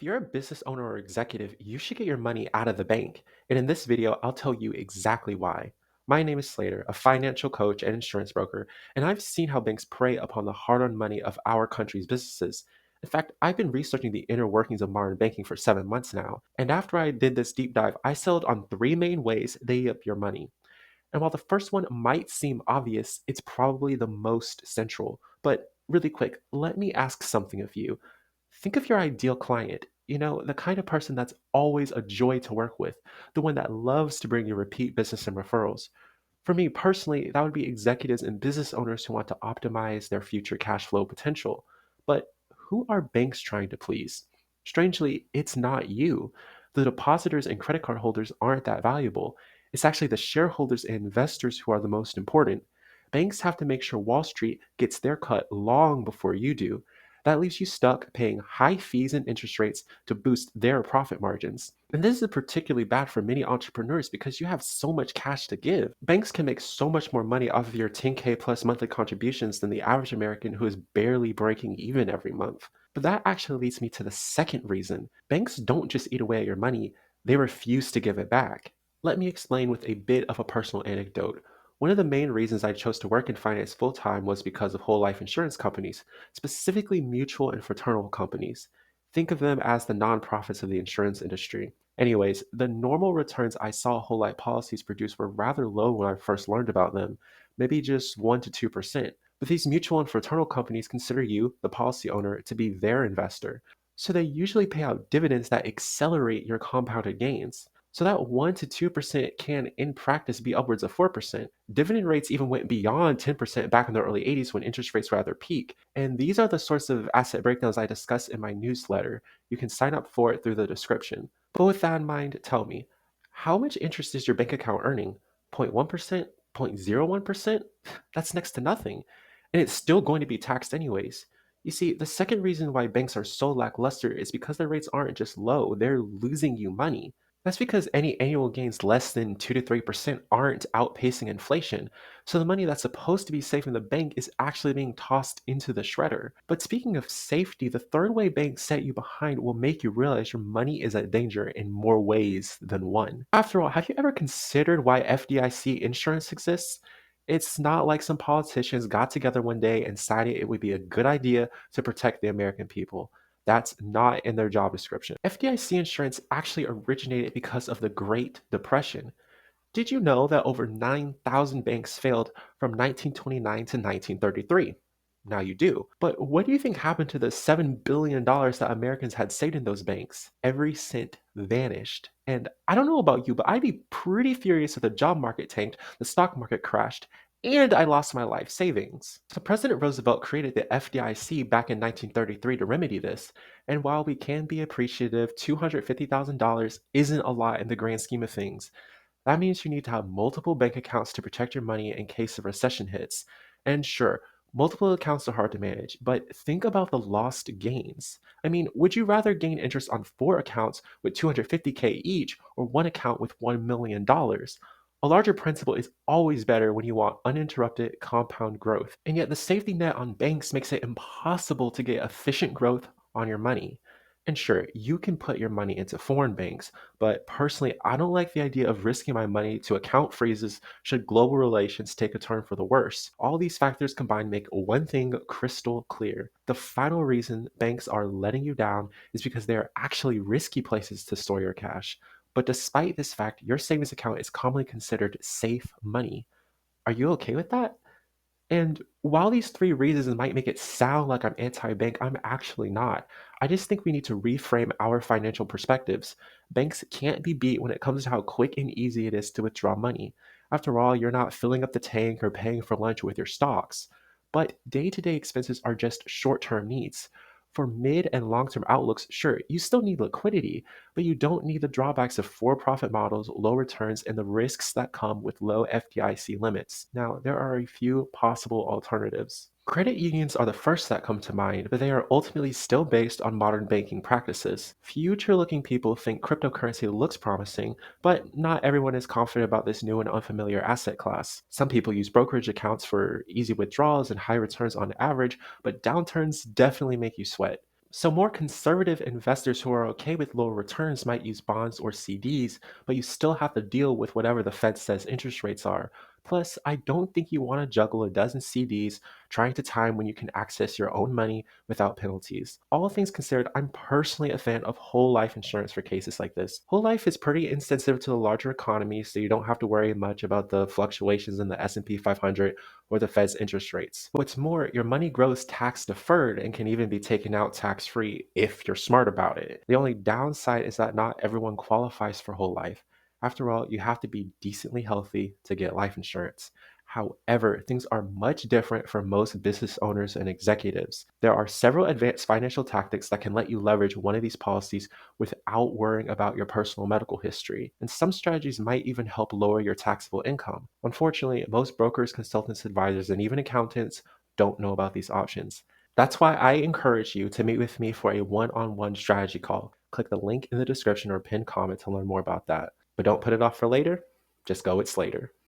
If you're a business owner or executive, you should get your money out of the bank. And in this video, I'll tell you exactly why. My name is Slater, a financial coach and insurance broker, and I've seen how banks prey upon the hard earned money of our country's businesses. In fact, I've been researching the inner workings of modern banking for 7 months now. And after I did this deep dive, I settled on three main ways they eat up your money. And while the first one might seem obvious, it's probably the most central. But really quick, let me ask something of you. Think of your ideal client, the kind of person that's always a joy to work with, the one that loves to bring you repeat business and referrals. For me personally, that would be executives and business owners who want to optimize their future cash flow potential. But who are banks trying to please? Strangely, it's not you. The depositors and credit card holders aren't that valuable. It's actually the shareholders and investors who are the most important. Banks have to make sure Wall Street gets their cut long before you do. That leaves you stuck paying high fees and interest rates to boost their profit margins. And this is particularly bad for many entrepreneurs because you have so much cash to give. Banks can make so much more money off of your 10K plus monthly contributions than the average American who is barely breaking even every month. But that actually leads me to the second reason. Banks don't just eat away at your money, they refuse to give it back. Let me explain with a bit of a personal anecdote. One of the main reasons I chose to work in finance full time was because of whole life insurance companies, specifically mutual and fraternal companies. Think of them as the nonprofits of the insurance industry. Anyways, the normal returns I saw whole life policies produce were rather low when I first learned about them, maybe just 1 to 2%. But these mutual and fraternal companies consider you, the policy owner, to be their investor. So they usually pay out dividends that accelerate your compounded gains. So that 1 to 2% can, in practice, be upwards of 4%. Dividend rates even went beyond 10% back in the early 80s when interest rates were at their peak. And these are the sorts of asset breakdowns I discuss in my newsletter. You can sign up for it through the description. But with that in mind, tell me, how much interest is your bank account earning? 0.1%? 0.01%? That's next to nothing. And it's still going to be taxed anyways. You see, the second reason why banks are so lackluster is because their rates aren't just low, they're losing you money. That's because any annual gains less than 2 to 3% aren't outpacing inflation. So the money that's supposed to be safe in the bank is actually being tossed into the shredder. But speaking of safety, the third way banks set you behind will make you realize your money is at danger in more ways than one. After all, have you ever considered why FDIC insurance exists? It's not like some politicians got together one day and decided it would be a good idea to protect the American people. That's not in their job description. FDIC insurance actually originated because of the Great Depression. Did you know that over 9,000 banks failed from 1929 to 1933? Now you do. But what do you think happened to the $7 billion that Americans had saved in those banks? Every cent vanished. And I don't know about you, but I'd be pretty furious if the job market tanked, the stock market crashed, and I lost my life savings. So President Roosevelt created the FDIC back in 1933 to remedy this. And while we can be appreciative, $250,000 isn't a lot in the grand scheme of things. That means you need to have multiple bank accounts to protect your money in case a recession hits. And sure, multiple accounts are hard to manage, but think about the lost gains. I mean, would you rather gain interest on four accounts with 250K each or one account with $1 million? Dollars? A larger principal is always better when you want uninterrupted compound growth. And yet, the safety net on banks makes it impossible to get efficient growth on your money. And sure, you can put your money into foreign banks, but personally, I don't like the idea of risking my money to account freezes should global relations take a turn for the worse. All these factors combined make one thing crystal clear. The final reason banks are letting you down is because they are actually risky places to store your cash. But despite this fact, your savings account is commonly considered safe money. Are you okay with that? And while these three reasons might make it sound like I'm anti bank, I'm actually not. I just think we need to reframe our financial perspectives. Banks can't be beat when it comes to how quick and easy it is to withdraw money. After all, you're not filling up the tank or paying for lunch with your stocks. But day to day expenses are just short term needs. For mid and long term outlooks, sure, you still need liquidity, but you don't need the drawbacks of for profit models, low returns, and the risks that come with low FDIC limits. Now, there are a few possible alternatives. Credit unions are the first that come to mind, but they are ultimately still based on modern banking practices. Future looking people think cryptocurrency looks promising, but not everyone is confident about this new and unfamiliar asset class. Some people use brokerage accounts for easy withdrawals and high returns on average, but downturns definitely make you sweat. So, more conservative investors who are okay with lower returns might use bonds or CDs, but you still have to deal with whatever the Fed says interest rates are. Plus, I don't think you want to juggle a dozen CDs trying to time when you can access your own money without penalties. All things considered, I'm personally a fan of whole life insurance for cases like this. Whole life is pretty insensitive to the larger economy, so you don't have to worry much about the fluctuations in the S&P 500 or the Fed's interest rates. What's more, your money grows tax deferred and can even be taken out tax free if you're smart about it. The only downside is that not everyone qualifies for whole life. After all, you have to be decently healthy to get life insurance. However, things are much different for most business owners and executives. There are several advanced financial tactics that can let you leverage one of these policies without worrying about your personal medical history. And some strategies might even help lower your taxable income. Unfortunately, most brokers, consultants, advisors, and even accountants don't know about these options. That's why I encourage you to meet with me for a one on one strategy call. Click the link in the description or pinned comment to learn more about that. But don't put it off for later, just go with Slater.